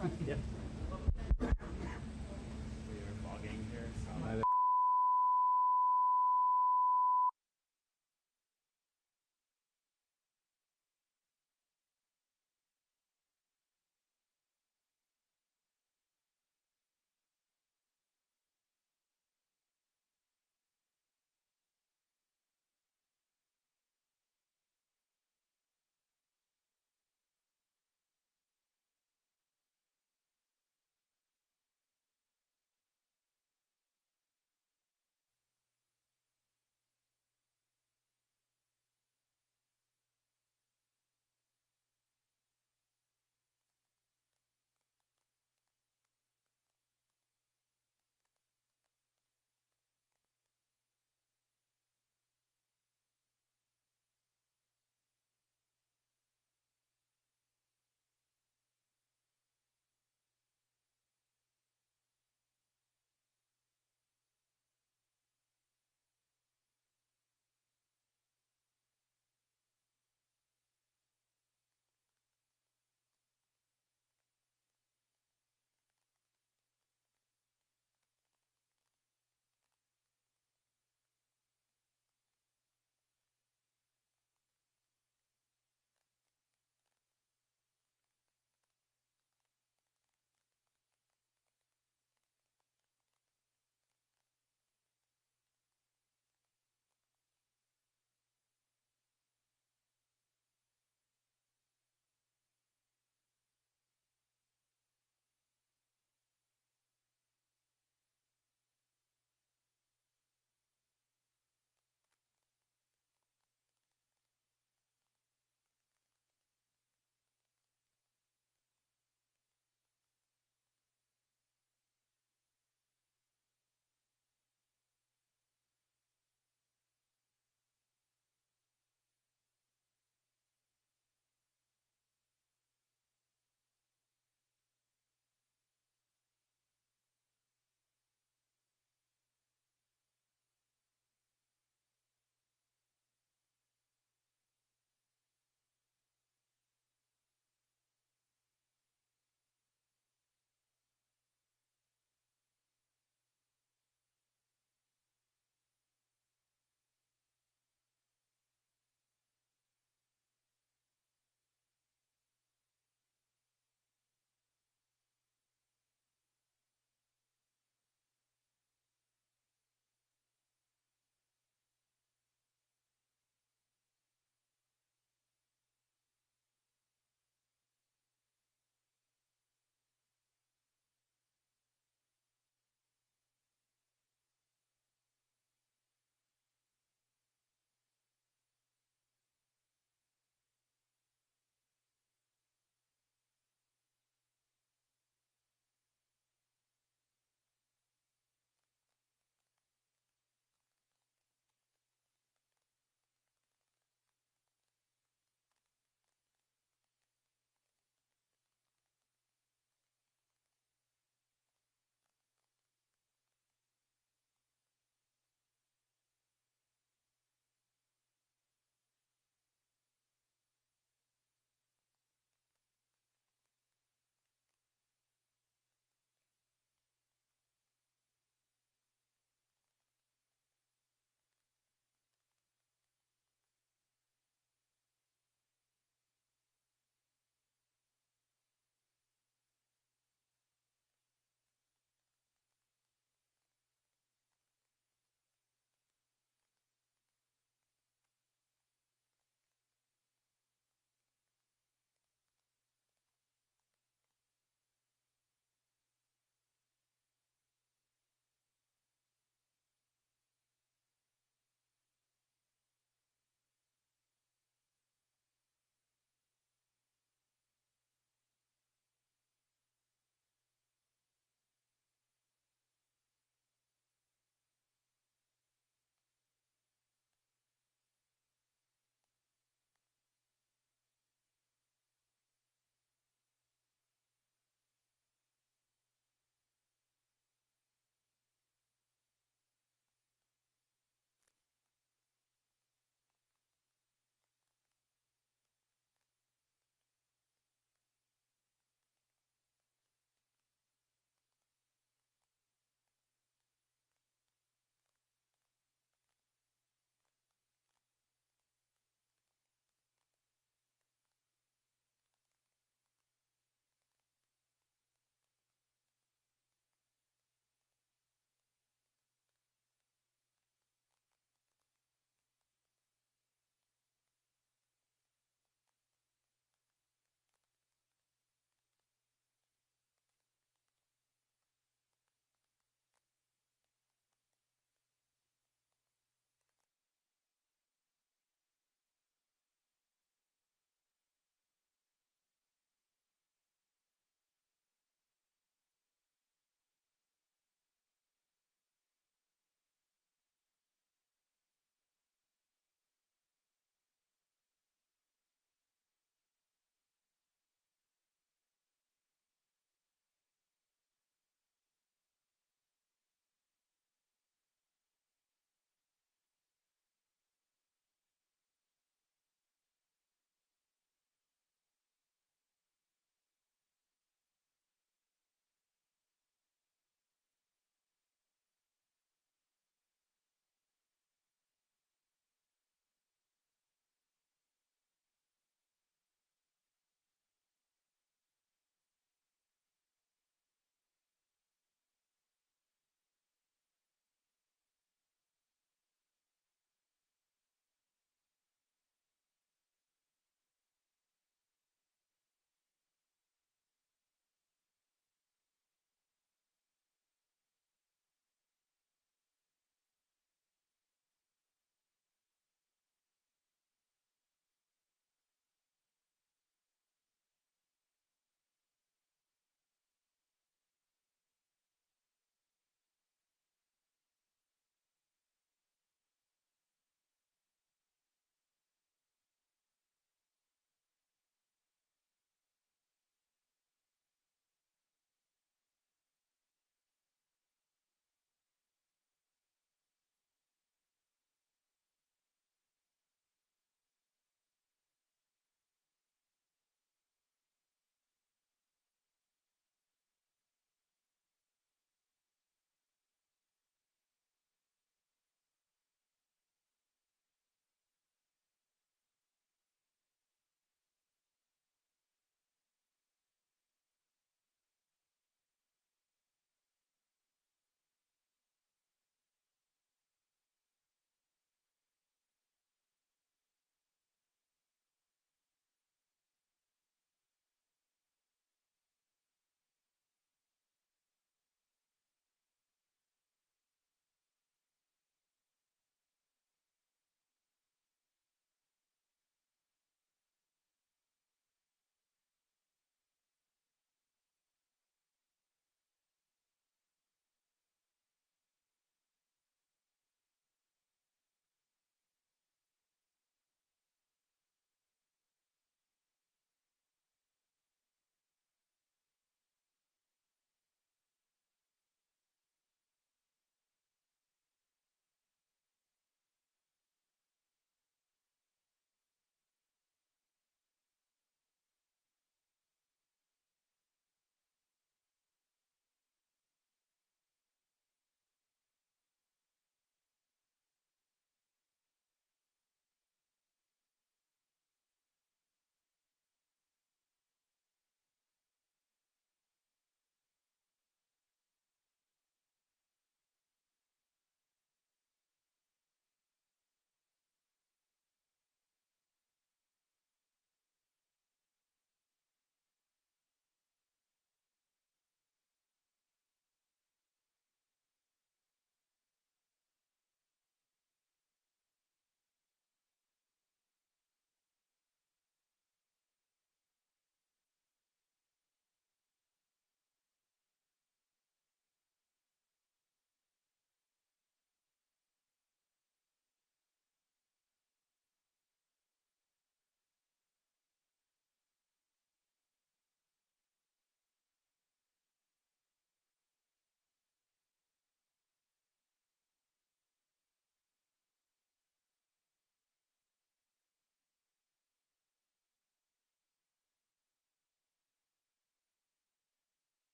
Yeah. We are vlogging here, so.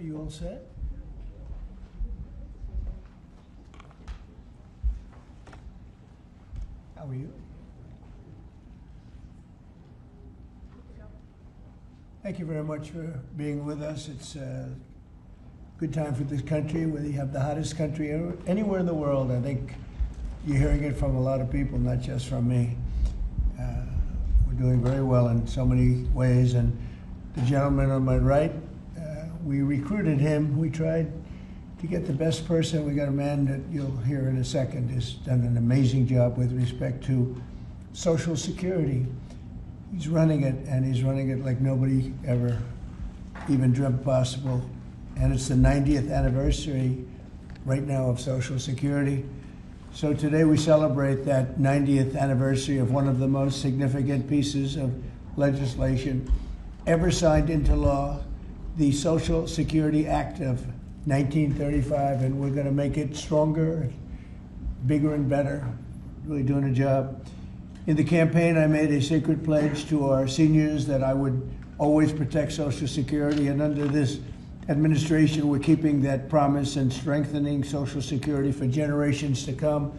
You all set? How are you? Thank you very much for being with us. It's a good time for this country. We have the hottest country anywhere in the world. I think you're hearing it from a lot of people, not just from me. We're doing very well in so many ways. And the gentleman on my right, we recruited him. We tried to get the best person. We got a man that you'll hear in a second has done an amazing job with respect to Social Security. He's running it, and he's running it like nobody ever even dreamt possible. And it's the 90th anniversary right now of Social Security. So today we celebrate that 90th anniversary of one of the most significant pieces of legislation ever signed into law, the Social Security Act of 1935, and we're going to make it stronger, bigger and better, really doing a job. In the campaign, I made a sacred pledge to our seniors that I would always protect Social Security, and under this administration, we're keeping that promise and strengthening Social Security for generations to come.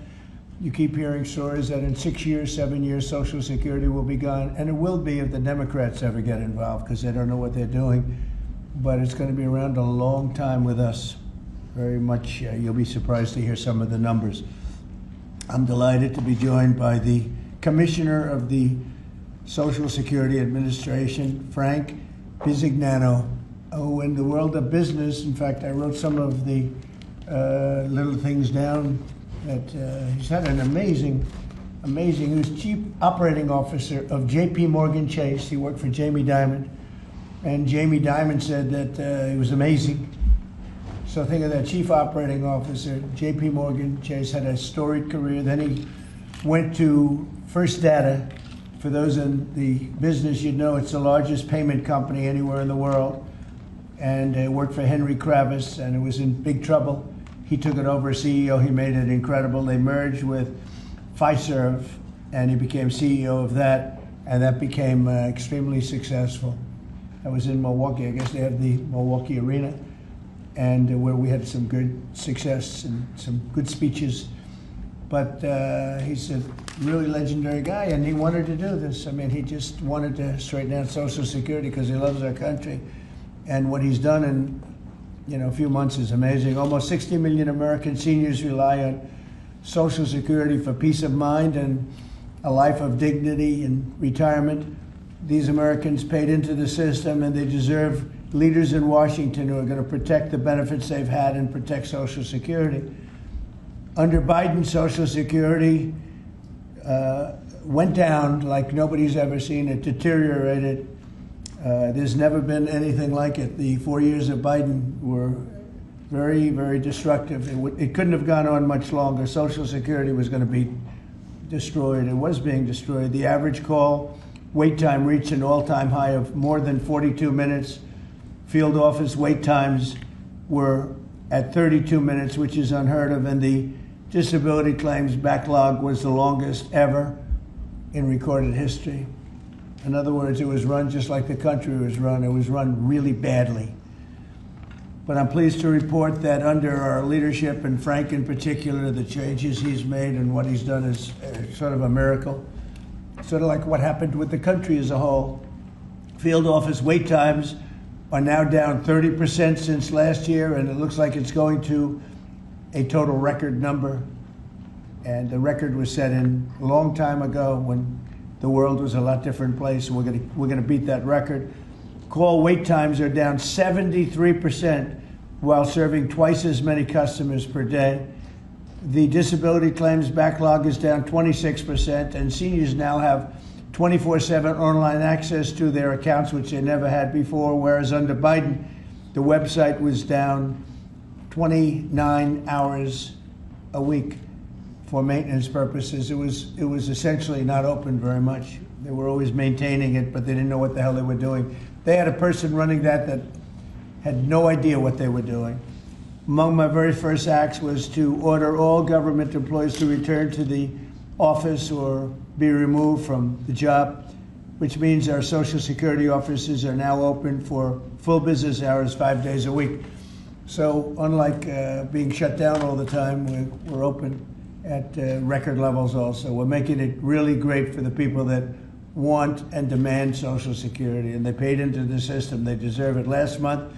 You keep hearing stories that in 6 years, 7 years, Social Security will be gone, and it will be if the Democrats ever get involved, because they don't know what they're doing. But it's going to be around a long time with us. Very much, you'll be surprised to hear some of the numbers. I'm delighted to be joined by the Commissioner of the Social Security Administration, Frank Bisignano. Oh, in the world of business, in fact, I wrote some of the little things down that he's had an amazing, he was Chief Operating Officer of J.P. Morgan Chase. He worked for Jamie Dimon. And Jamie Dimon said that he was amazing. So think of that, Chief Operating Officer, J.P. Morgan Chase, had a storied career. Then he went to First Data. For those in the business, you'd know it's the largest payment company anywhere in the world. And worked for Henry Kravis, and it was in big trouble. He took it over as CEO. He made it incredible. They merged with Fiserv, and he became CEO of that, and that became extremely successful. I was in Milwaukee. I guess they have the Milwaukee Arena, and where we had some good success and some good speeches. But he's a really legendary guy, and he wanted to do this. I mean, he just wanted to straighten out Social Security because he loves our country. And what he's done in a few months is amazing. Almost 60 million American seniors rely on Social Security for peace of mind and a life of dignity in retirement. These Americans paid into the system, and they deserve leaders in Washington who are going to protect the benefits they've had and protect Social Security. Under Biden, Social Security went down like nobody's ever seen. It deteriorated. There's never been anything like it. The 4 years of Biden were very, very destructive. It couldn't have gone on much longer. Social Security was going to be destroyed. It was being destroyed. The average call wait time reached an all-time high of more than 42 minutes. Field office wait times were at 32 minutes, which is unheard of, and the disability claims backlog was the longest ever in recorded history. In other words, it was run just like the country was run. It was run really badly. But I'm pleased to report that under our leadership, and Frank in particular, the changes he's made and what he's done is sort of a miracle. Sort of like what happened with the country as a whole. Field office wait times are now down 30% since last year, and it looks like it's going to a total record number. And the record was set in a long time ago when the world was a lot different place. We're gonna beat that record. Call wait times are down 73% while serving twice as many customers per day. The disability claims backlog is down 26%, and seniors now have 24/7 online access to their accounts, which they never had before, whereas under Biden, the website was down 29 hours a week for maintenance purposes. It was essentially not open very much. They were always maintaining it, but they didn't know what the hell they were doing. They had a person running that had no idea what they were doing. Among my very first acts was to order all government employees to return to the office or be removed from the job. which means our Social Security offices are now open for full business hours 5 days a week. So unlike being shut down all the time, we're open at record levels also. We're making it really great for the people that want and demand Social Security, and they paid into the system. They deserve it. Last month,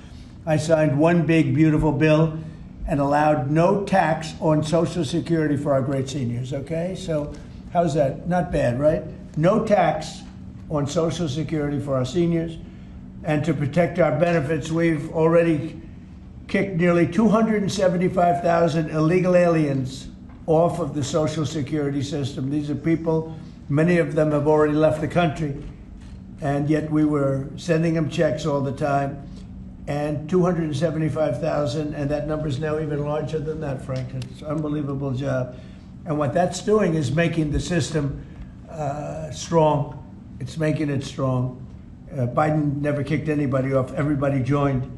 I signed one big, beautiful bill and allowed no tax on Social Security for our great seniors, okay? So how's that? Not bad, right? No tax on Social Security for our seniors. And to protect our benefits, we've already kicked nearly 275,000 illegal aliens off of the Social Security system. These are people, many of them have already left the country, and yet we were sending them checks all the time. And 275,000, and that number is now even larger than that, Frank. It's an unbelievable job. And what that's doing is making the system strong. It's making it strong. Biden never kicked anybody off. Everybody joined.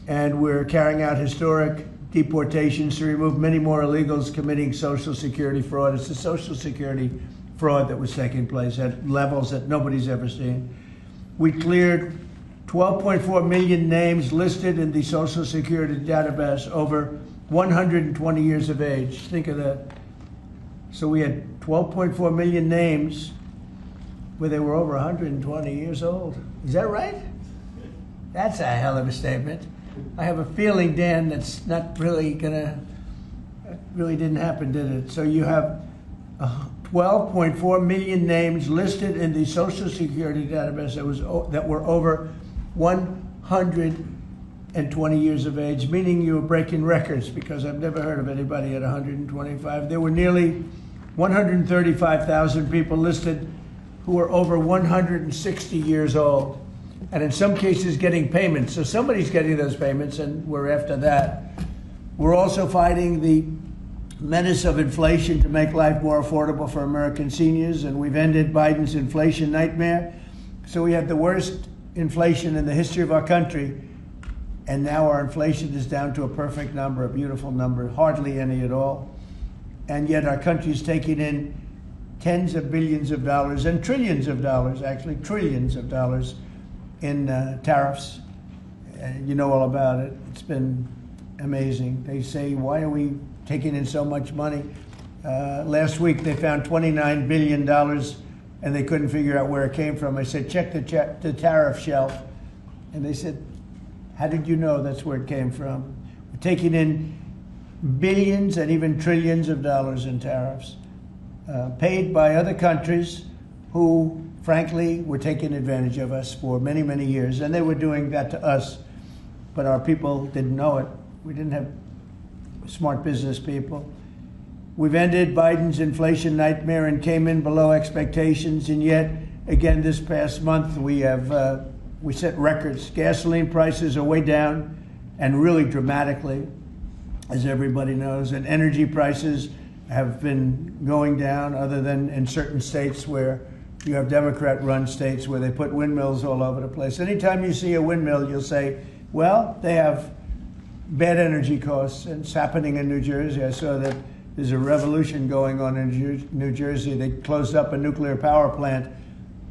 And we're carrying out historic deportations to remove many more illegals committing Social Security fraud. It's the Social Security fraud that was taking place at levels that nobody's ever seen. We cleared 12.4 million names listed in the Social Security database over 120 years of age. Think of that. So we had 12.4 million names where they were over 120 years old. Is that right? That's a hell of a statement. I have a feeling, Dan, that's not really really didn't happen, did it? So you have 12.4 million names listed in the Social Security database that were over 120 years of age, meaning you were breaking records, because I've never heard of anybody at 125. There were nearly 135,000 people listed who were over 160 years old, and in some cases getting payments. So somebody's getting those payments, and we're after that. We're also fighting the menace of inflation to make life more affordable for American seniors, and we've ended Biden's inflation nightmare. So we had the worst inflation in the history of our country, and now our inflation is down to a perfect number, a beautiful number, hardly any at all. And yet our country is taking in tens of billions of dollars and trillions of dollars, actually trillions of dollars in tariffs. You know all about it. It's been amazing. They say, why are we taking in so much money? Last week they found $29 billion and they couldn't figure out where it came from. I said, check the tariff shelf. And they said, how did you know that's where it came from? We're taking in billions and even trillions of dollars in tariffs, paid by other countries who, frankly, were taking advantage of us for many, many years. And they were doing that to us, but our people didn't know it. We didn't have smart business people. We've ended Biden's inflation nightmare and came in below expectations, and yet, again, this past month, we set records. Gasoline prices are way down, and really dramatically, as everybody knows, and energy prices have been going down, other than in certain states where you have Democrat-run states where they put windmills all over the place. Anytime you see a windmill, you'll say, well, they have bad energy costs, and it's happening in New Jersey. I saw that there's a revolution going on in New Jersey. They closed up a nuclear power plant,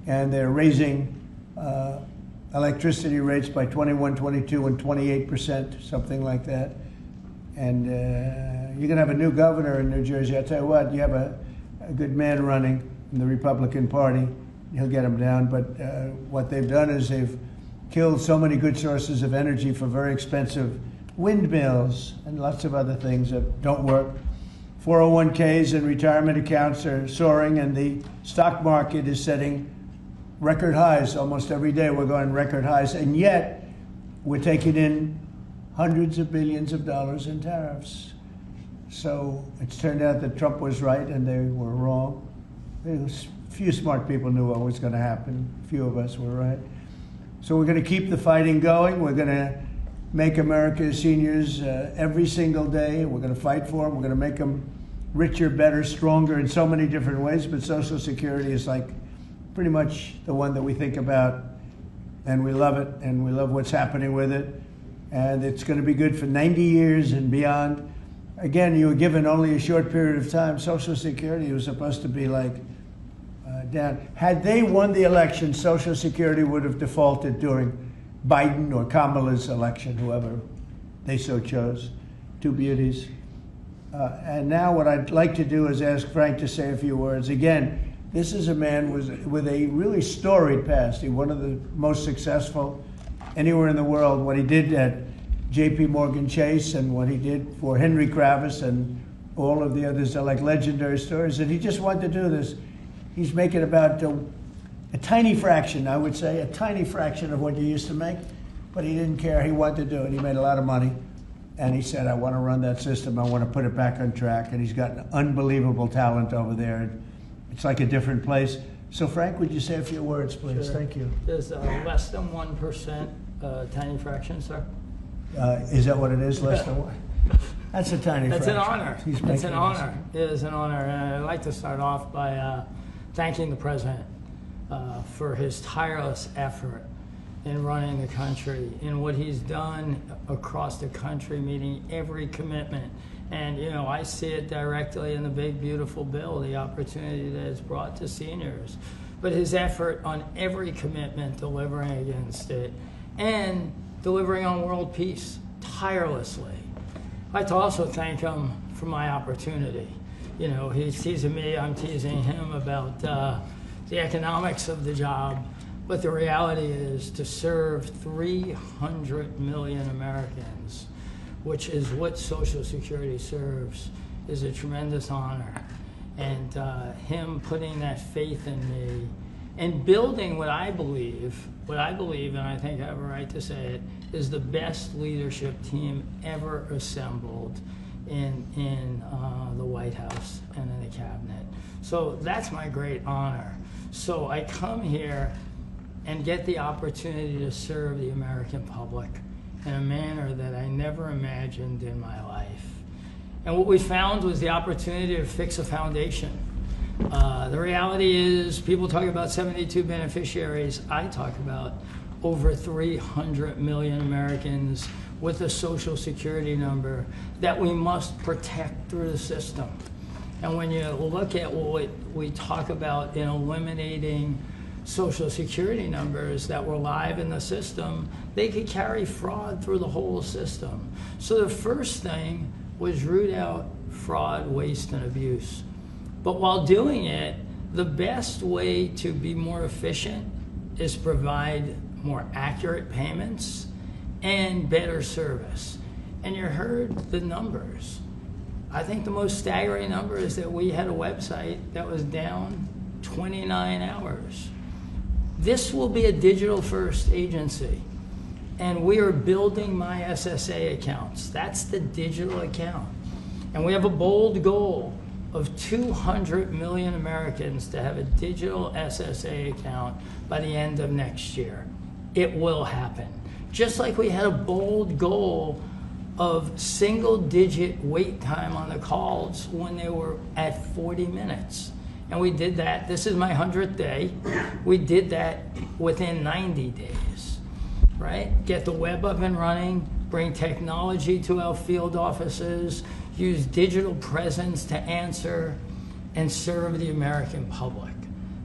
and they're raising electricity rates by 21, 22, and 28%, something like that. And you're going to have a new governor in New Jersey. I'll tell you what, you have a good man running in the Republican Party. He'll get them down. But what they've done is they've killed so many good sources of energy for very expensive windmills and lots of other things that don't work. 401ks and retirement accounts are soaring, and the stock market is setting record highs. Almost every day we're going record highs, and yet we're taking in hundreds of billions of dollars in tariffs. So it's turned out that Trump was right and they were wrong. A few smart people knew what was going to happen. A few of us were right. So we're going to keep the fighting going. We're going to make America's seniors every single day. We're going to fight for them. We're going to make them richer, better, stronger in so many different ways. But Social Security is like pretty much the one that we think about, and we love it, and we love what's happening with it. And it's going to be good for 90 years and beyond. Again, you were given only a short period of time. Social Security was supposed to be like down. Had they won the election, Social Security would have defaulted during Biden or Kamala's election, whoever they so chose. Two beauties. And now what I'd like to do is ask Frank to say a few words. Again, this is a man with a really storied past. He's one of the most successful anywhere in the world. What he did at J.P. Morgan Chase and what he did for Henry Kravis and all of the others are like legendary stories. And he just wanted to do this. He's making about a tiny fraction, I would say, a tiny fraction of what you used to make. But he didn't care. He wanted to do it. He made a lot of money. And he said, I want to run that system. I want to put it back on track. And he's got an unbelievable talent over there. It's like a different place. So, Frank, would you say a few words, please? Sure. Thank you. There's less than 1% tiny fraction, sir. Is that what it is, less than one? That's a tiny That's fraction. an honor. It's an honor. It is an honor. And I'd like to start off by thanking the President for his tireless effort in running the country, in what he's done across the country, meeting every commitment. And, you know, I see it directly in the big, beautiful bill, the opportunity that it's brought to seniors. But his effort on every commitment, delivering against it, and delivering on world peace tirelessly. I'd like to also thank him for my opportunity. You know, he's teasing me, I'm teasing him about the economics of the job. But the reality is to serve 300 million Americans, which is what Social Security serves, is a tremendous honor. And him putting that faith in me and building what I believe, and I think I have a right to say it, is the best leadership team ever assembled in the White House and in the cabinet. So that's my great honor. So I come here and get the opportunity to serve the American public in a manner that I never imagined in my life. And what we found was the opportunity to fix a foundation. The reality is, people talk about 72 beneficiaries. I talk about over 300 million Americans with a Social Security number that we must protect through the system. And when you look at what we talk about in eliminating Social Security numbers that were live in the system, they could carry fraud through the whole system. So the first thing was root out fraud, waste, and abuse. But while doing it, the best way to be more efficient is provide more accurate payments and better service. And you heard the numbers. I think the most staggering number is that we had a website that was down 29 hours. This will be a digital-first agency, and we are building my SSA accounts. That's the digital account. And we have a bold goal of 200 million Americans to have a digital SSA account by the end of next year. It will happen. Just like we had a bold goal of single-digit wait time on the calls when they were at 40 minutes. And we did that. This is my 100th day. We did that within 90 days, right? Get the web up and running, bring technology to our field offices, use digital presence to answer, and serve the American public.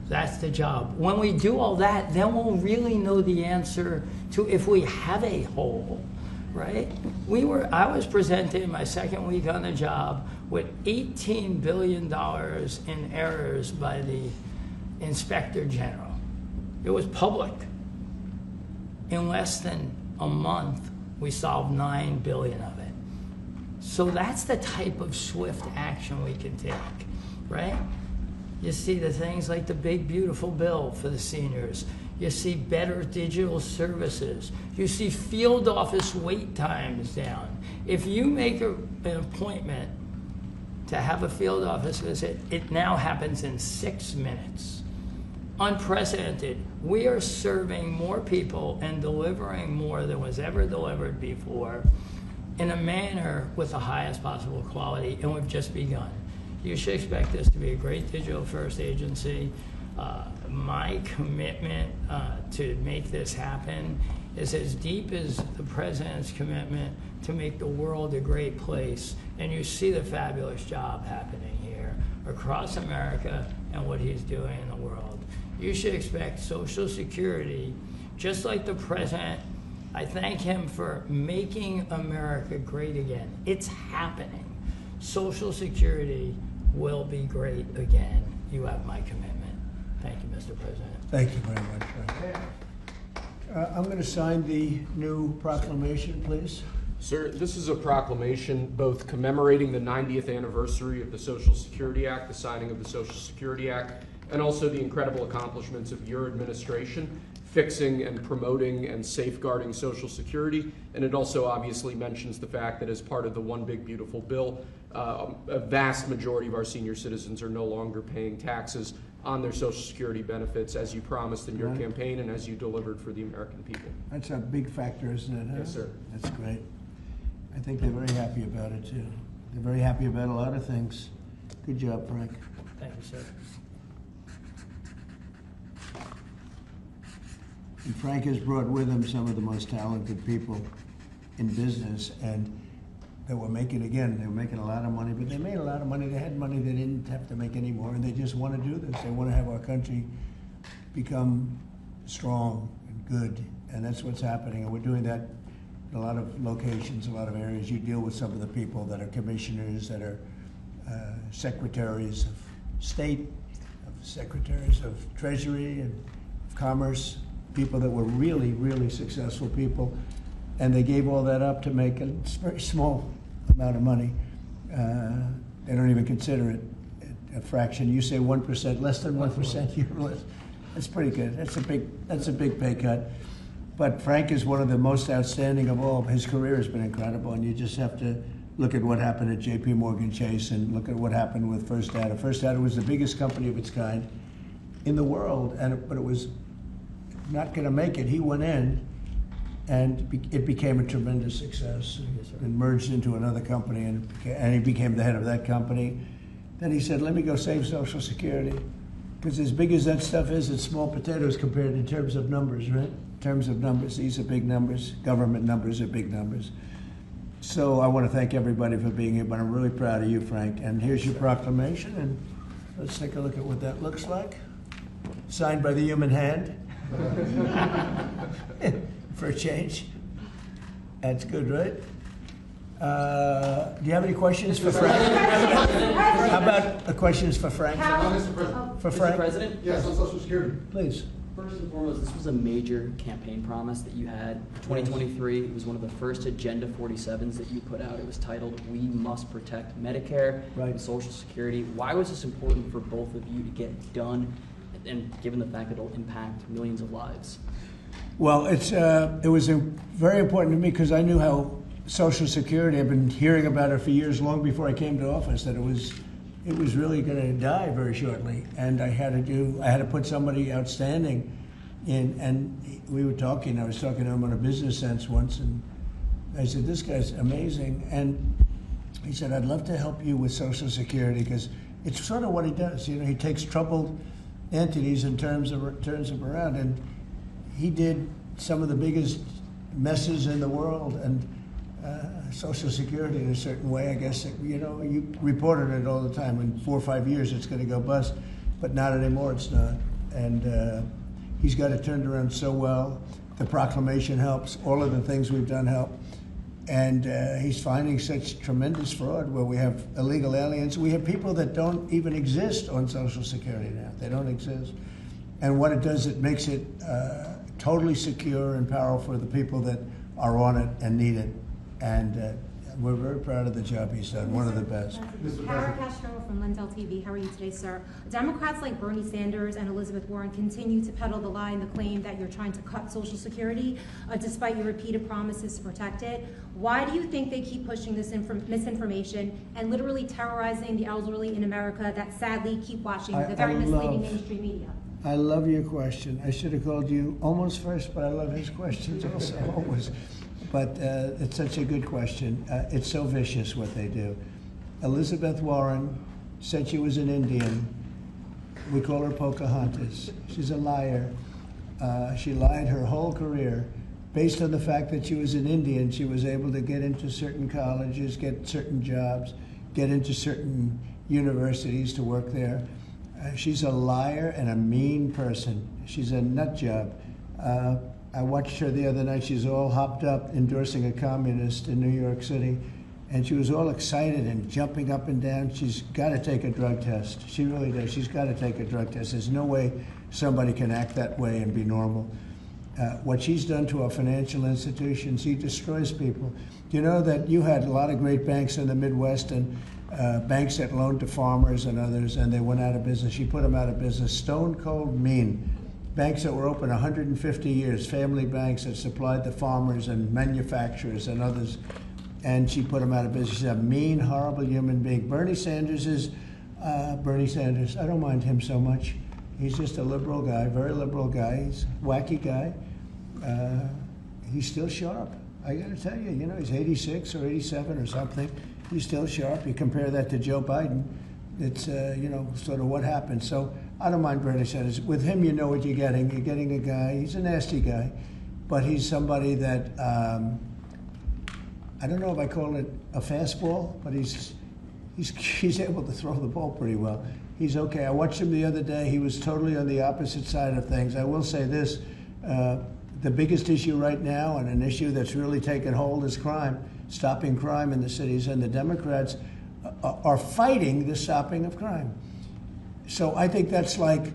That's the job. When we do all that, then we'll really know the answer to if we have a hole, right? I was presented in my second week on the job with $18 billion in errors by the Inspector General. It was public. In less than a month, we solved $9 billion of it. So that's the type of swift action we can take, right? You see the things like the big, beautiful bill for the seniors. You see better digital services. You see field office wait times down. If you make an appointment to have a field office visit, it now happens in 6 minutes. Unprecedented. We are serving more people and delivering more than was ever delivered before in a manner with the highest possible quality, and we've just begun. You should expect this to be a great digital-first agency. My commitment to make this happen is as deep as the President's commitment to make the world a great place. And you see the fabulous job happening here across America and what he's doing in the world. You should expect Social Security, just like the president. I thank him for making America great again. It's happening. Social Security will be great again. You have my commitment. Thank you, Mr. President. Thank you very much, Frank. I'm going to sign the new proclamation, please. Sir, this is a proclamation both commemorating the 90th anniversary of the Social Security Act, the signing of the Social Security Act, and also the incredible accomplishments of your administration fixing and promoting and safeguarding Social Security. And it also obviously mentions the fact that as part of the One Big Beautiful Bill, a vast majority of our senior citizens are no longer paying taxes on their Social Security benefits, as you promised in your campaign and as you delivered for the American people. That's a big factor, isn't it? Huh? Yes, sir. That's great. I think they're very happy about it, too. They're very happy about a lot of things. Good job, Frank. Thank you, sir. And Frank has brought with him some of the most talented people in business, and they were making a lot of money, but they made a lot of money. They had money they didn't have to make anymore, and they just want to do this. They want to have our country become strong and good, and that's what's happening. And we're doing that in a lot of locations, a lot of areas. You deal with some of the people that are commissioners, that are secretaries of state, secretaries of treasury and of commerce, people that were really, really successful people, and they gave all that up to make a very small amount of money. They don't even consider it a fraction. You say 1%, less than 1%. That's pretty good. That's a big pay cut. But Frank is one of the most outstanding of all. His career has been incredible, and you just have to look at what happened at J.P. Morgan Chase and look at what happened with First Data. First Data was the biggest company of its kind in the world, but it was not going to make it. He went in, and it became a tremendous success, and merged into another company, and he became the head of that company. Then he said, let me go save Social Security, because as big as that stuff is, it's small potatoes compared in terms of numbers, right? In terms of numbers, these are big numbers. Government numbers are big numbers. So I want to thank everybody for being here, but I'm really proud of you, Frank. And here's your proclamation, and let's take a look at what that looks like. Signed by the human hand. For a change. That's good, right? Do you have any questions for Frank? How about the questions for Frank? Mr. President. For Frank? Mr. President? Yes, on Social Security. Please. First and foremost, this was a major campaign promise that you had. 2023, it was one of the first Agenda 47s that you put out. It was titled, We Must Protect Medicare and Social Security. Why was this important for both of you to get done, and given the fact that it'll impact millions of lives? Well, it was very important to me because I knew how Social Security, I've been hearing about it for years, long before I came to office, that it was really going to die very shortly, and I had to put somebody outstanding in. And we were talking. I was talking to him on a business sense once, and I said, "This guy's amazing." And he said, "I'd love to help you with Social Security because it's sort of what he does. You know, he takes troubled entities and turns them around, and he did some of the biggest messes in the world, and Social Security in a certain way, I guess, you know, you reported it all the time. In 4 or 5 years, it's going to go bust, but not anymore, it's not. And he's got it turned around so well. The proclamation helps. All of the things we've done help. And he's finding such tremendous fraud where we have illegal aliens. We have people that don't even exist on Social Security now. They don't exist. And what it does, it makes it totally secure and powerful for the people that are on it and need it. And we're very proud of the job he's done, one of the best. Kara Castro from Lindell TV. How are you today, sir? Democrats like Bernie Sanders and Elizabeth Warren continue to peddle the lie and the claim that you're trying to cut Social Security, despite your repeated promises to protect it. Why do you think they keep pushing this misinformation and literally terrorizing the elderly in America that sadly keep watching the very misleading mainstream media? I love your question. I should have called you almost first, but I love his questions also, always. But it's such a good question. It's so vicious what they do. Elizabeth Warren said she was an Indian. We call her Pocahontas. She's a liar. She lied her whole career. Based on the fact that she was an Indian, she was able to get into certain colleges, get certain jobs, get into certain universities to work there. She's a liar and a mean person. She's a nut job. I watched her the other night. She's all hopped up endorsing a communist in New York City. And she was all excited and jumping up and down. She's got to take a drug test. She really does. She's got to take a drug test. There's no way somebody can act that way and be normal. What she's done to our financial institutions, she destroys people. You know that you had a lot of great banks in the Midwest and banks that loaned to farmers and others, and they went out of business. She put them out of business. Stone cold mean. Banks that were open 150 years, family banks that supplied the farmers and manufacturers and others, and she put them out of business. She's a mean, horrible human being. Bernie Sanders is Bernie Sanders. I don't mind him so much. He's just a liberal guy, very liberal guy. He's a wacky guy. He's still sharp. I got to tell you, you know, he's 86 or 87 or something. He's still sharp. You compare that to Joe Biden, it's, you know, sort of what happened. So I don't mind Bernie Sanders. With him, you know what you're getting. You're getting a guy, he's a nasty guy, but he's somebody that, I don't know if I call it a fastball, but he's able to throw the ball pretty well. He's okay. I watched him the other day. He was totally on the opposite side of things. I will say this, the biggest issue right now, and an issue that's really taken hold, is crime, stopping crime in the cities, and the Democrats are fighting the stopping of crime. So I think that's like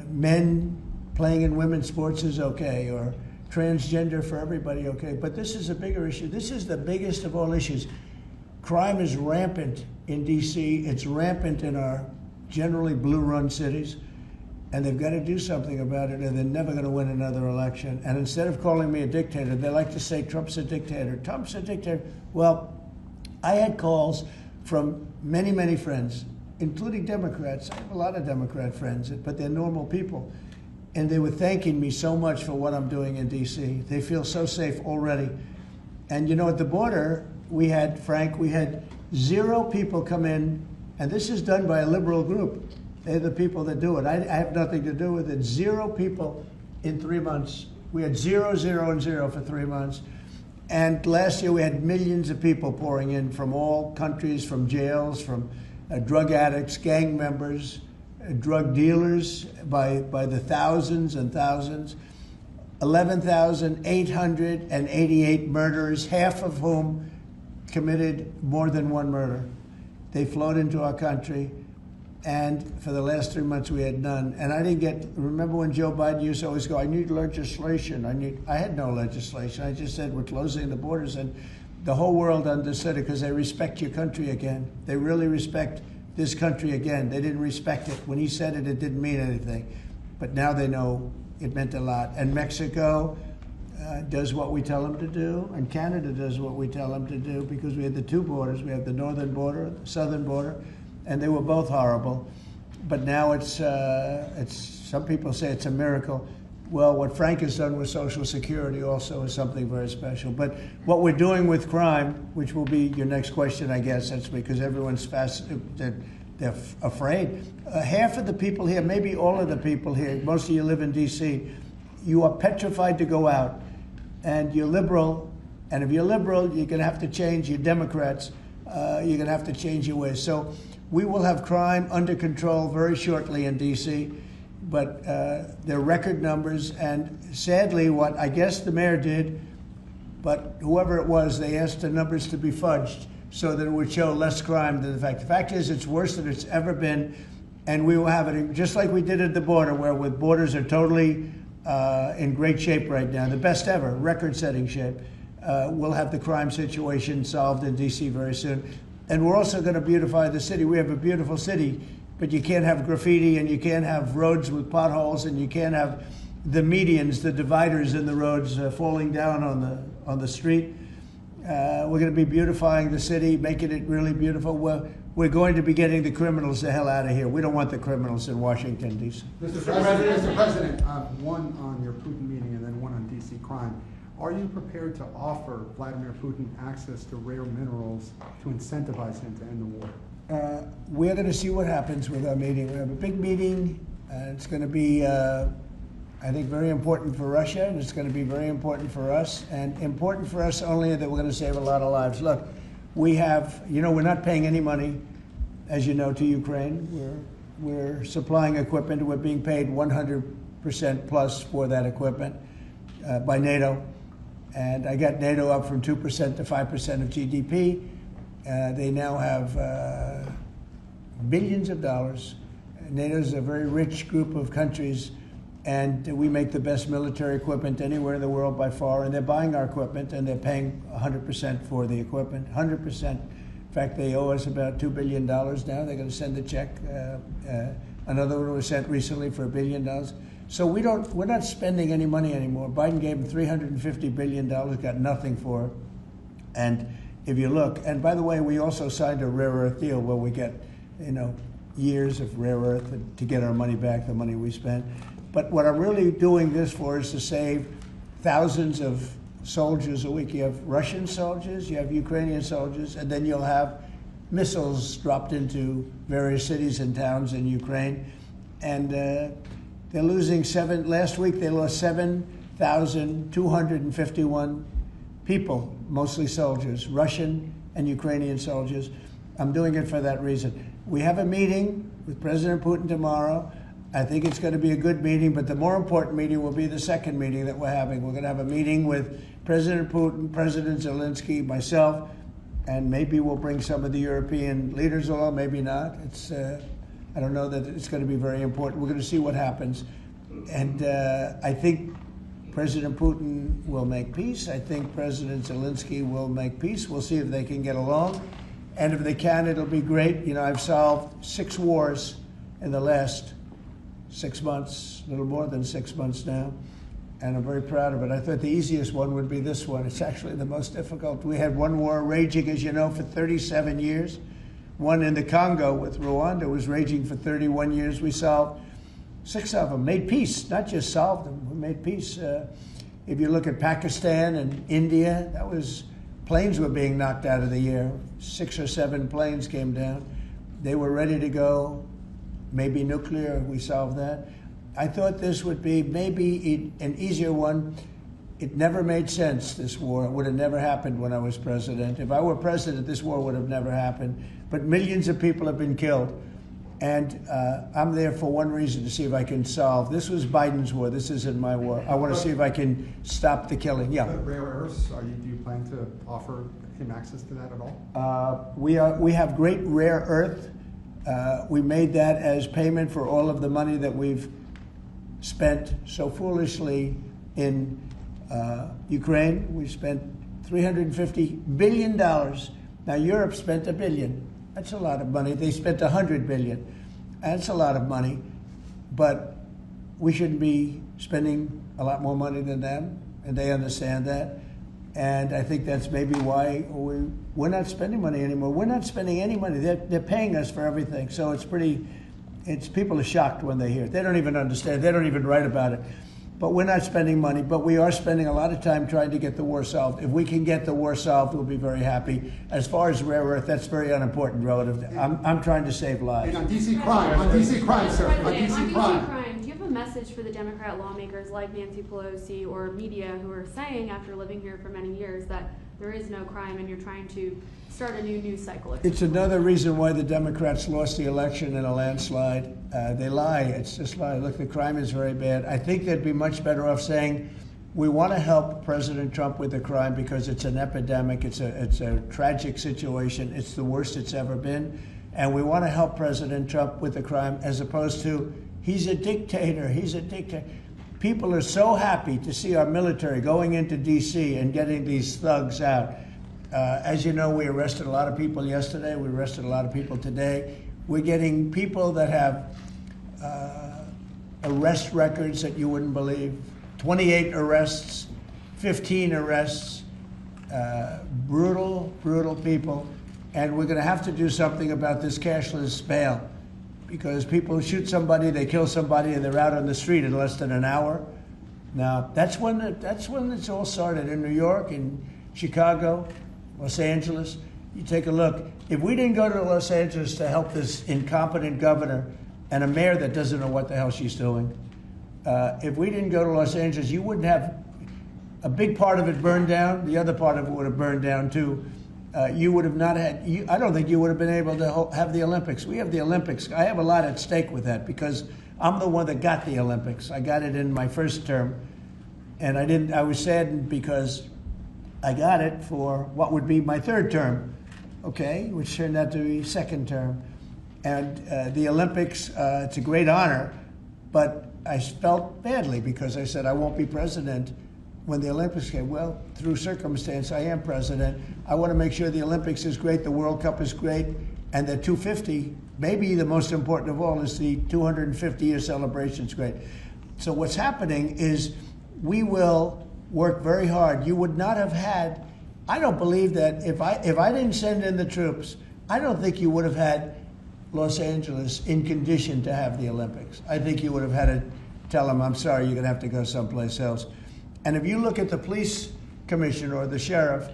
men playing in women's sports is okay, or transgender for everybody okay. But this is a bigger issue. This is the biggest of all issues. Crime is rampant in D.C. It's rampant in our generally blue-run cities, and they've got to do something about it, or they're never going to win another election. And instead of calling me a dictator, they like to say Trump's a dictator. Trump's a dictator. Well, I had calls from many, many friends, including Democrats. I have a lot of Democrat friends, but they're normal people. And they were thanking me so much for what I'm doing in D.C. They feel so safe already. And you know, at the border, we had 0 people come in, and this is done by a liberal group. They're the people that do it. I have nothing to do with it. 0 people in 3 months. We had 0, 0, and 0 for 3 months. And last year we had millions of people pouring in from all countries, from jails, from drug addicts, gang members, drug dealers by the thousands and thousands. 11,888 murderers, half of whom committed more than one murder. They flowed into our country, and for the last 3 months we had none. And I didn't remember when Joe Biden used to always go, I need legislation. I had no legislation. I just said we're closing the borders, and the whole world understood it because they respect your country again. They really respect this country again. They didn't respect it. When he said it, it didn't mean anything. But now they know it meant a lot. And Mexico does what we tell them to do, and Canada does what we tell them to do, because we had the 2 borders. We have the northern border, the southern border, and they were both horrible. But now it's some people say it's a miracle. Well, what Frank has done with Social Security also is something very special. But what we're doing with crime, which will be your next question, I guess, that's because everyone's they're afraid. Half of the people here, maybe all of the people here, most of you live in D.C., you are petrified to go out. And you're liberal, and if you're liberal, you're going to have to change. You're Democrats, you're going to have to change your ways. So we will have crime under control very shortly in D.C., but they're record numbers. And sadly, what I guess the mayor did, but whoever it was, they asked the numbers to be fudged so that it would show less crime than the fact. The fact is, it's worse than it's ever been, and we will have it just like we did at the border, where the borders are totally in great shape right now, the best ever, record-setting shape. We'll have the crime situation solved in D.C. very soon. And we're also going to beautify the city. We have a beautiful city, but you can't have graffiti, and you can't have roads with potholes, and you can't have the medians, the dividers in the roads falling down on the street. We're going to be beautifying the city, making it really beautiful. We're going to be getting the criminals the hell out of here. We don't want the criminals in Washington, D.C. Mr. President, one on your Putin meeting and then one on D.C. crime. Are you prepared to offer Vladimir Putin access to rare minerals to incentivize him to end the war? We're going to see what happens with our meeting. We have a big meeting. It's going to be, I think, very important for Russia, and it's going to be very important for us, and important for us only that we're going to save a lot of lives. Look, we have, we're not paying any money, as you know, to Ukraine. we're supplying equipment. We're being paid 100% plus for that equipment by NATO. And I got NATO up from 2% to 5% of GDP. They now have billions of dollars. NATO is a very rich group of countries, and we make the best military equipment anywhere in the world by far, and they're buying our equipment, and they're paying 100% for the equipment, 100%. In fact, they owe us about $2 billion now. They're going to send a check. Another one was sent recently for $1 billion. So we're not spending any money anymore. Biden gave them $350 billion, got nothing for it. And if you look, and by the way, we also signed a rare earth deal where we get, years of rare earth to get our money back, the money we spent. But what I'm really doing this for is to save thousands of soldiers a week. You have Russian soldiers, you have Ukrainian soldiers, and then you'll have missiles dropped into various cities and towns in Ukraine. And they're losing last week they lost 7,251 people, mostly soldiers, Russian and Ukrainian soldiers. I'm doing it for that reason. We have a meeting with President Putin tomorrow. I think it's going to be a good meeting, but the more important meeting will be the second meeting that we're having. We're going to have a meeting with President Putin, President Zelensky, myself, and maybe we'll bring some of the European leaders along, maybe not. I don't know that it's going to be very important. We're going to see what happens. And I think President Putin will make peace. I think President Zelensky will make peace. We'll see if they can get along. And if they can, it'll be great. I've solved 6 wars in the last 6 months, a little more than 6 months now, and I'm very proud of it. I thought the easiest one would be this one. It's actually the most difficult. We had one war raging, as you know, for 37 years. One in the Congo with Rwanda was raging for 31 years. We solved 6 of them, made peace, not just solved them, we made peace. If you look at Pakistan and India, planes were being knocked out of the air. 6 or 7 planes came down. They were ready to go. Maybe nuclear, we solved that. I thought this would be maybe an easier one. It never made sense, this war. It would have never happened when I was president. If I were president, this war would have never happened. But millions of people have been killed. And I'm there for one reason, to see if I can solve. This was Biden's war. This isn't my war. I want to see if I can stop the killing. Yeah. Rare earths, do you plan to offer him access to that at all? We have great rare earth. We made that as payment for all of the money that we've spent so foolishly in Ukraine. We spent $350 billion. Now Europe spent $1 billion. That's a lot of money. They spent $100 billion. That's a lot of money, but we shouldn't be spending a lot more money than them, and they understand that. And I think that's maybe why we're not spending money anymore. We're not spending any money. They're paying us for everything. So people are shocked when they hear it. They don't even understand. They don't even write about it. But we're not spending money, but we are spending a lot of time trying to get the war solved. If we can get the war solved, we'll be very happy. As far as rare earth, that's very unimportant relative to, I'm trying to save lives. And on DC crime, sir, on DC crime. Do you have a message for the Democrat lawmakers like Nancy Pelosi or media who are saying, after living here for many years, that there is no crime and you're trying to start a new news cycle? It's another reason why the Democrats lost the election in a landslide. They lie. It's just lie. Look, the crime is very bad. I think they'd be much better off saying, we want to help President Trump with the crime because it's an epidemic. It's a tragic situation. It's the worst it's ever been. And we want to help President Trump with the crime, as opposed to, he's a dictator. He's a dictator. People are so happy to see our military going into D.C. and getting these thugs out. As you know, we arrested a lot of people yesterday. We arrested a lot of people today. We're getting people that have arrest records that you wouldn't believe. 28 arrests, 15 arrests, brutal, brutal people. And we're going to have to do something about this cashless bail, because people shoot somebody, they kill somebody, and they're out on the street in less than an hour. Now, that's when it's all started in New York, in Chicago, Los Angeles. You take a look. If we didn't go to Los Angeles to help this incompetent governor and a mayor that doesn't know what the hell she's doing, if we didn't go to Los Angeles, you wouldn't have a big part of it burned down. The other part of it would have burned down too. you would have not had, I don't think you would have been able to have the Olympics. We have the Olympics. I have a lot at stake with that because I'm the one that got the Olympics. I got it in my first term, and I was saddened because I got it for what would be my third term, okay, which turned out to be second term. And the Olympics, it's a great honor, but I felt badly because I said I won't be president when the Olympics came. Well, through circumstance, I am president. I want to make sure the Olympics is great, the World Cup is great, and the 250, maybe the most important of all, is the 250-year celebration is great. So what's happening is we will work very hard. You would not have had, I don't believe that if I didn't send in the troops, I don't think you would have had Los Angeles in condition to have the Olympics. I think you would have had to tell them, I'm sorry, you're going to have to go someplace else. And if you look at the police commissioner or the sheriff,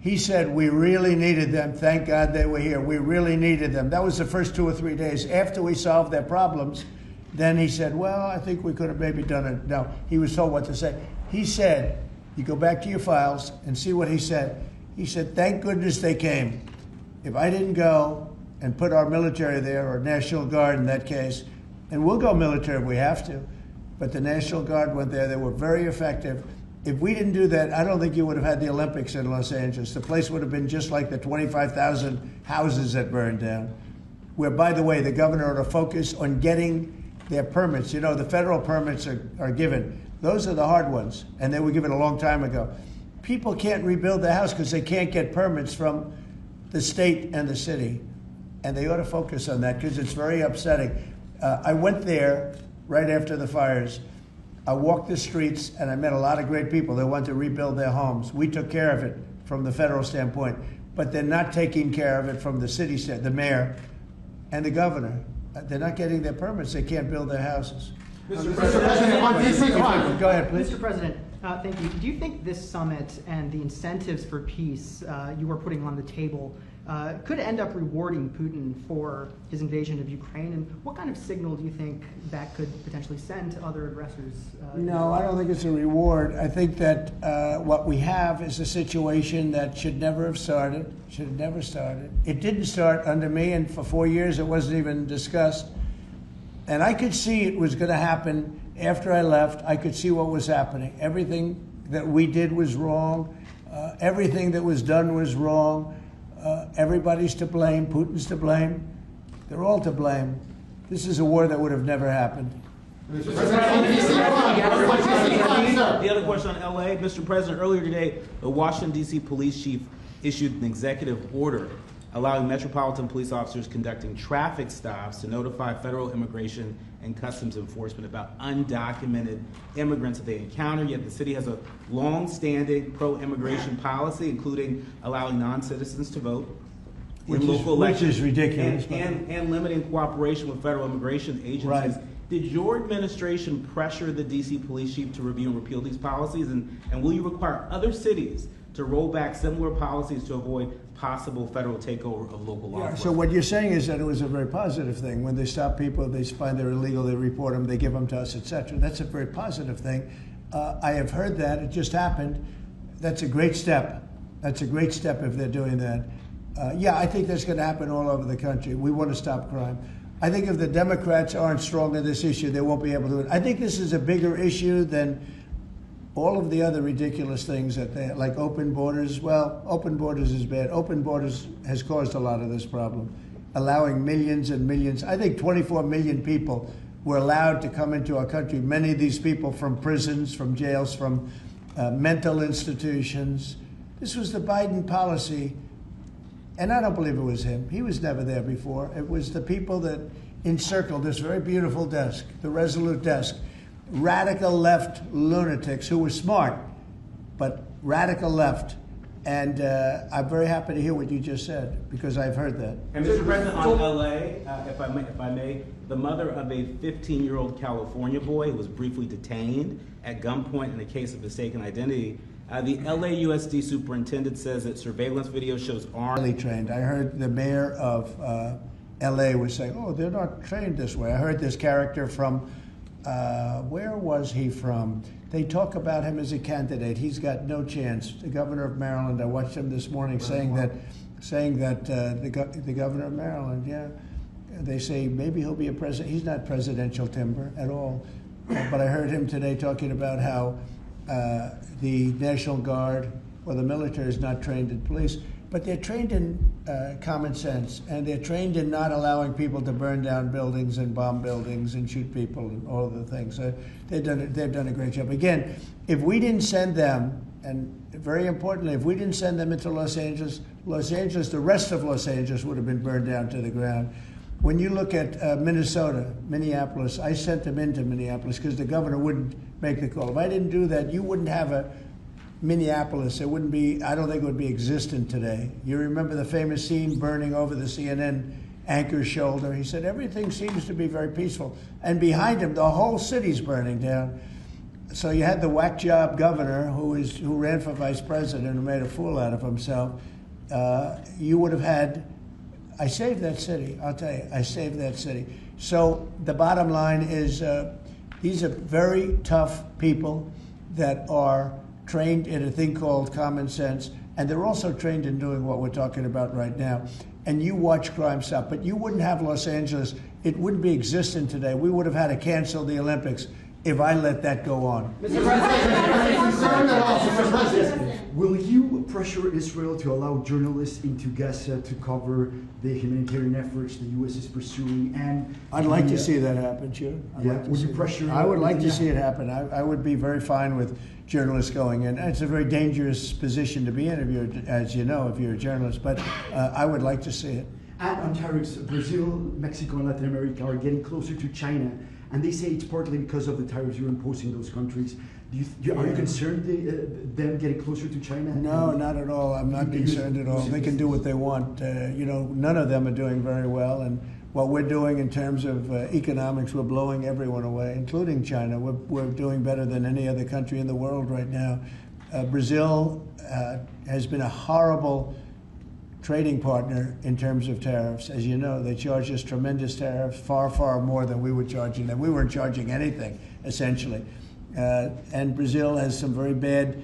he said, we really needed them. Thank God they were here. We really needed them. That was the first 2 or 3 days. After we solved their problems, then he said, well, I think we could have maybe done it. No, he was told what to say. He said, you go back to your files and see what he said. He said, thank goodness they came. If I didn't go and put our military there, or National Guard in that case, and we'll go military if we have to, but the National Guard went there. They were very effective. If we didn't do that, I don't think you would have had the Olympics in Los Angeles. The place would have been just like the 25,000 houses that burned down, where, by the way, the governor ought to focus on getting their permits. You know, the federal permits are given. Those are the hard ones, and they were given a long time ago. People can't rebuild their house because they can't get permits from the state and the city, and they ought to focus on that because it's very upsetting. I went there right after the fires. I walked the streets and I met a lot of great people that want to rebuild their homes. We took care of it from the federal standpoint, but they're not taking care of it from the city standpoint, the mayor and the governor. They're not getting their permits. They can't build their houses. Mr. President, on DC crime. Go ahead, please. Mr. President, thank you. Do you think this summit and the incentives for peace you are putting on the table could end up rewarding Putin for his invasion of Ukraine? And what kind of signal do you think that could potentially send to other aggressors? No, I don't think it's a reward. I think that what we have is a situation that should never have started. Should have never started. It didn't start under me, and for 4 years it wasn't even discussed. And I could see it was going to happen after I left. I could see what was happening. Everything that we did was wrong. Everything that was done was wrong. Everybody's to blame. Putin's to blame. They're all to blame. This is a war that would have never happened. Mr. President, on DC crime, sir. The other question on LA, Mr. President, earlier today, the Washington, D.C. police chief issued an executive order allowing Metropolitan police officers conducting traffic stops to notify federal immigration and customs enforcement about undocumented immigrants that they encounter. Yet the city has a long-standing pro-immigration policy, including allowing non-citizens to vote in local elections. Which is ridiculous. And limiting cooperation with federal immigration agencies. Right. Did your administration pressure the D.C. police chief to review and repeal these policies? And will you require other cities to roll back similar policies to avoid possible federal takeover of local law enforcement? So what you're saying is that it was a very positive thing. When they stop people, they find they're illegal, they report them, they give them to us, etc. That's a very positive thing. I have heard that. It just happened. That's a great step. That's a great step if they're doing that. Yeah, I think that's going to happen all over the country. We want to stop crime. I think if the Democrats aren't strong on this issue, they won't be able to do it. I think this is a bigger issue than all of the other ridiculous things that they, like open borders. Well, open borders is bad. Open borders has caused a lot of this problem, allowing millions and millions. I think 24 million people were allowed to come into our country. Many of these people from prisons, from jails, from mental institutions. This was the Biden policy, and I don't believe it was him. He was never there before. It was the people that encircled this very beautiful desk, the Resolute desk. Radical left lunatics who were smart, but radical left. And I'm very happy to hear what you just said, because I've heard that. And Mr. President, on LA, if I may, the mother of a 15-year-old California boy was briefly detained at gunpoint in a case of mistaken identity. The LAUSD superintendent says that surveillance video shows armed. Trained. I heard the mayor of LA was saying, oh, they're not trained this way. I heard this character from where was he from? They talk about him as a candidate. He's got no chance. The governor of Maryland, I watched him this morning saying that the governor of Maryland, yeah, they say maybe he'll be a president. He's not presidential timber at all. But I heard him today talking about how the National Guard or the military is not trained in police, but they're trained in common sense, and they're trained in not allowing people to burn down buildings and bomb buildings and shoot people and all of the things. They've done a great job. Again, if we didn't send them, and very importantly, if we didn't send them into Los Angeles, the rest of Los Angeles would have been burned down to the ground. When you look at Minneapolis, I sent them into Minneapolis because the governor wouldn't make the call. If I didn't do that, you wouldn't have a Minneapolis. It wouldn't be, I don't think it would be existent today. You remember the famous scene burning over the CNN anchor's shoulder? He said, everything seems to be very peaceful. And behind him, the whole city's burning down. So you had the whack job governor who ran for vice president, who made a fool out of himself. You would have had, I saved that city, I'll tell you, I saved that city. So the bottom line is these are very tough people that are trained in a thing called common sense, and they're also trained in doing what we're talking about right now. And you watch crime stop, but you wouldn't have Los Angeles, it wouldn't be existent today. We would have had to cancel the Olympics if I let that go on. Mr. President, will you pressure Israel to allow journalists into Gaza to cover the humanitarian efforts the U.S. is pursuing? And I'd like to see that happen, sure. Would you pressure? I would like to see it happen. I would be very fine with journalists going in. It's a very dangerous position to be in, as you know, if you're a journalist, but I would like to see it. And on tariffs, Brazil, Mexico, and Latin America are getting closer to China, and they say it's partly because of the tariffs you're imposing those countries. Are you concerned them getting closer to China? No, not at all. I'm not concerned at all. They can do what they want. None of them are doing very well, and what we're doing in terms of economics, we're blowing everyone away, including China. We're doing better than any other country in the world right now. Brazil has been a horrible trading partner in terms of tariffs. As you know, they charge us tremendous tariffs, far, far more than we were charging them. We weren't charging anything, essentially. And Brazil has some very bad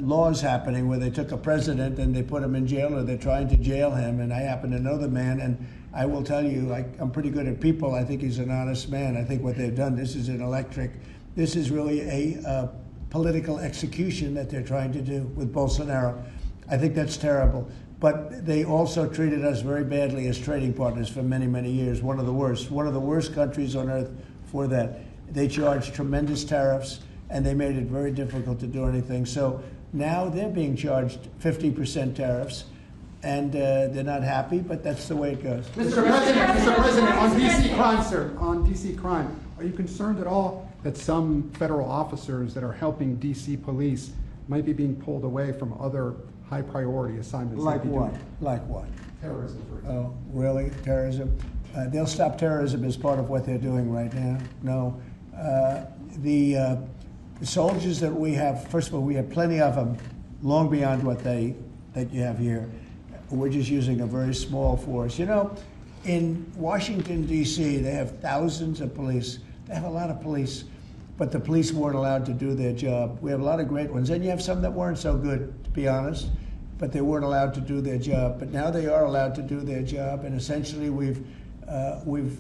laws happening where they took a president and they put him in jail, or they're trying to jail him. And I happen to know the man, and I will tell you, I'm pretty good at people. I think he's an honest man. I think what they've done, this is really a political execution that they're trying to do with Bolsonaro. I think that's terrible. But they also treated us very badly as trading partners for many, many years. One of the worst countries on earth for that. They charged tremendous tariffs, and they made it very difficult to do anything. So now they're being charged 50% tariffs, and they're not happy, but that's the way it goes. Mr. President, on DC crime, sir, on DC crime, are you concerned at all that some federal officers that are helping DC police might be being pulled away from other high priority assignments? Like what? Like what? Terrorism, for example. Oh, really? Terrorism? They'll stop terrorism as part of what they're doing right now. No. The soldiers that we have, first of all, we have plenty of them, long beyond what that you have here. We're just using a very small force. You know, in Washington, D.C., they have thousands of police. They have a lot of police, but the police weren't allowed to do their job. We have a lot of great ones, and you have some that weren't so good, to be honest, but they weren't allowed to do their job. But now they are allowed to do their job, and essentially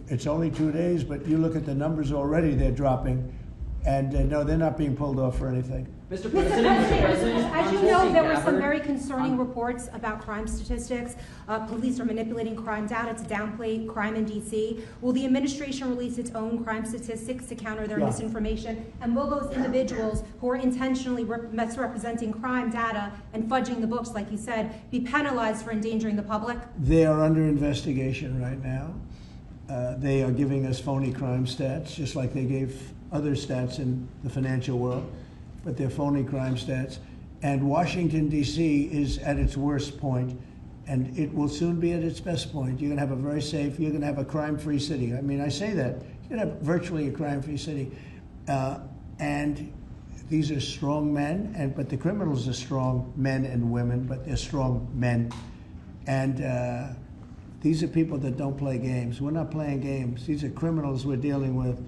it's only 2 days, but you look at the numbers already, they're dropping. And no, they're not being pulled off for anything. Mr. President, as you know, there were some very concerning reports about crime statistics. Police are manipulating crime data to downplay crime in D.C. Will the administration release its own crime statistics to counter their misinformation? And will those individuals who are intentionally misrepresenting crime data and fudging the books, like you said, be penalized for endangering the public? They are under investigation right now. They are giving us phony crime stats, just like they gave other stats in the financial world, but they're phony crime stats. And Washington, D.C. is at its worst point, and it will soon be at its best point. You're going to have a very safe, you're going to have a crime-free city. I mean, I say that. You're going to have virtually a crime-free city. And these are strong men, but the criminals are strong men and women, but they're strong men. And these are people that don't play games. We're not playing games. These are criminals we're dealing with.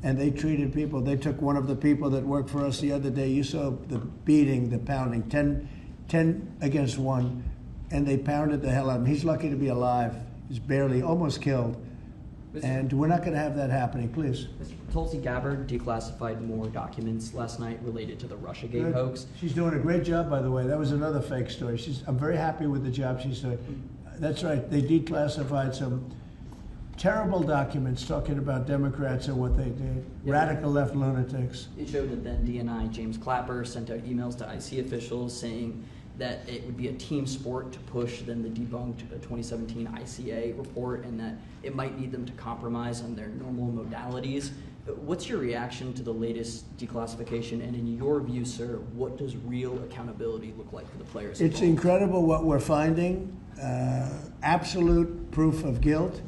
and they treated people. They took one of the people that worked for us the other day. You saw the beating, the pounding, 10 against 1, and they pounded the hell out of him. He's lucky to be alive. He's barely, almost killed. And we're not going to have that happening, please. Tulsi Gabbard declassified more documents last night related to the Russiagate hoax. She's doing a great job, by the way. That was another fake story. I'm very happy with the job she's doing. That's right. They declassified some terrible documents talking about Democrats and what they did. Yeah. Radical left lunatics. It showed that then DNI James Clapper sent out emails to IC officials saying that it would be a team sport to push then the debunked 2017 ICA report, and that it might need them to compromise on their normal modalities. What's your reaction to the latest declassification, and in your view, sir, what does real accountability look like for the players It's involved? incredible what we're finding. Absolute proof of guilt,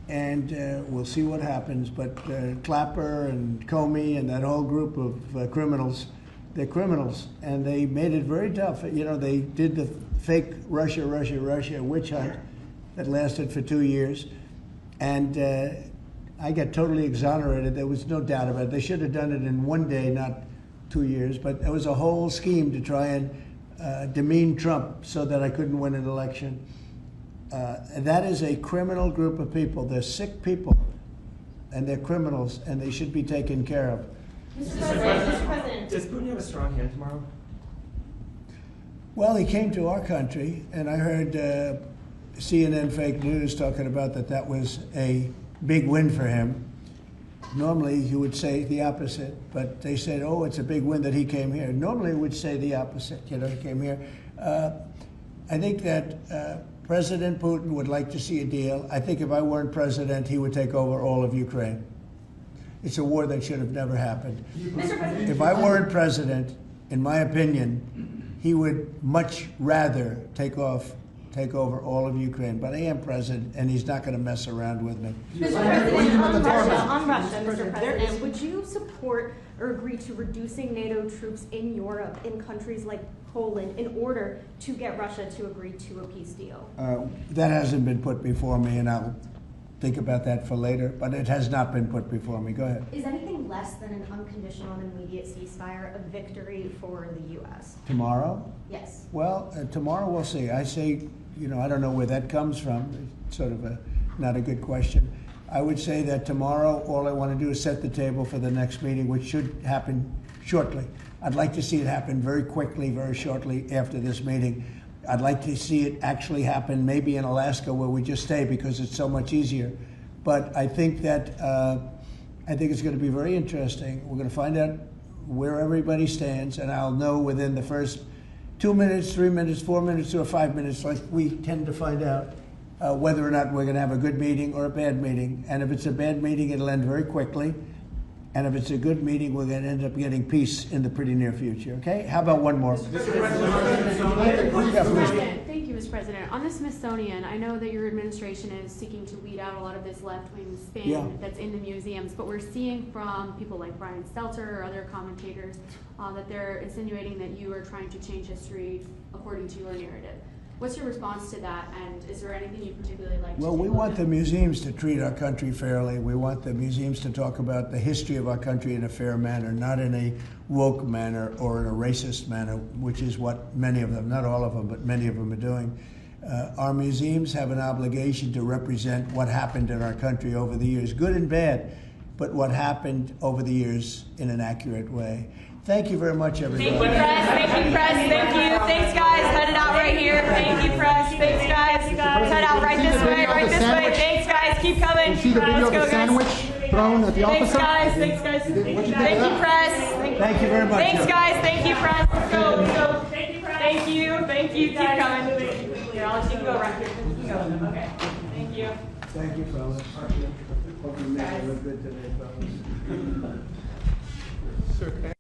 and we'll see what happens. But Clapper and Comey and that whole group of criminals, they're criminals, and they made it very tough. You know, they did the fake Russia witch hunt that lasted for 2 years, and I got totally exonerated. There was no doubt about it. They should have done it in 1 day, not 2 years, but it was a whole scheme to try and demean Trump so that I couldn't win an election. And that is a criminal group of people. They're sick people, and they're criminals, and they should be taken care of. Mr. President. Does Putin have a strong hand tomorrow? Well, he came to our country, and I heard CNN fake news talking about that was a big win for him. Normally, he would say the opposite, but they said, oh, it's a big win that he came here. Normally, he would say the opposite, you know, he came here. I think that President Putin would like to see a deal. I think if I weren't president, he would take over all of Ukraine. It's a war that should have never happened. If I weren't president, in my opinion, he would much rather take over all of Ukraine. But I am president, and he's not going to mess around with me. Mr. President, on Russia, Mr. President, would you support or agree to reducing NATO troops in Europe, in countries like Poland, in order to get Russia to agree to a peace deal? That hasn't been put before me, and I'll think about that for later, but it has not been put before me. Go ahead. Is anything less than an unconditional and immediate ceasefire a victory for the U.S.? Tomorrow? Yes. Well, tomorrow we'll see. I say, you know, I don't know where that comes from. It's sort of not a good question. I would say that tomorrow all I want to do is set the table for the next meeting, which should happen shortly. I'd like to see it happen very quickly, very shortly after this meeting. I'd like to see it actually happen maybe in Alaska, where we just stay because it's so much easier. But I think that it's going to be very interesting. We're going to find out where everybody stands, and I'll know within the first 2 minutes, 3 minutes, 4 minutes, or 5 minutes, like we tend to find out whether or not we're going to have a good meeting or a bad meeting. And if it's a bad meeting, it'll end very quickly. And if it's a good meeting, we're going to end up getting peace in the pretty near future. Okay? How about one more? Thank you, Mr. President. On the Smithsonian, I know that your administration is seeking to weed out a lot of this left-wing spin that's in the museums, but we're seeing from people like Brian Stelter or other commentators that they're insinuating that you are trying to change history according to your narrative. What's your response to that, and is there anything you particularly like to do? Well, we want the museums to treat our country fairly. We want the museums to talk about the history of our country in a fair manner, not in a woke manner or in a racist manner, which is what many of them, not all of them, but many of them are doing. Our museums have an obligation to represent what happened in our country over the years, good and bad, but what happened over the years in an accurate way. Thank you very much, everybody. Thank you, press. Thank you, press. Thank you. Thanks, guys. Head it out right here. Thank you, press. Thanks, guys. Head out right this way. Right this way. Thanks, guys. Keep coming. You see the video Let's of go, the sandwich thrown at the Thanks, officer? guys. Thanks, guys. Thank you, press. Thank you very much. Thanks, guys. Thank you, press. Let's go. Let's go. Thank you, press. Thank you. Thank you. Keep coming. Here, I'll let you go right here. You can go. Okay. Thank you. Thank you, fellas. Hope you made it look good today, fellas. Sir,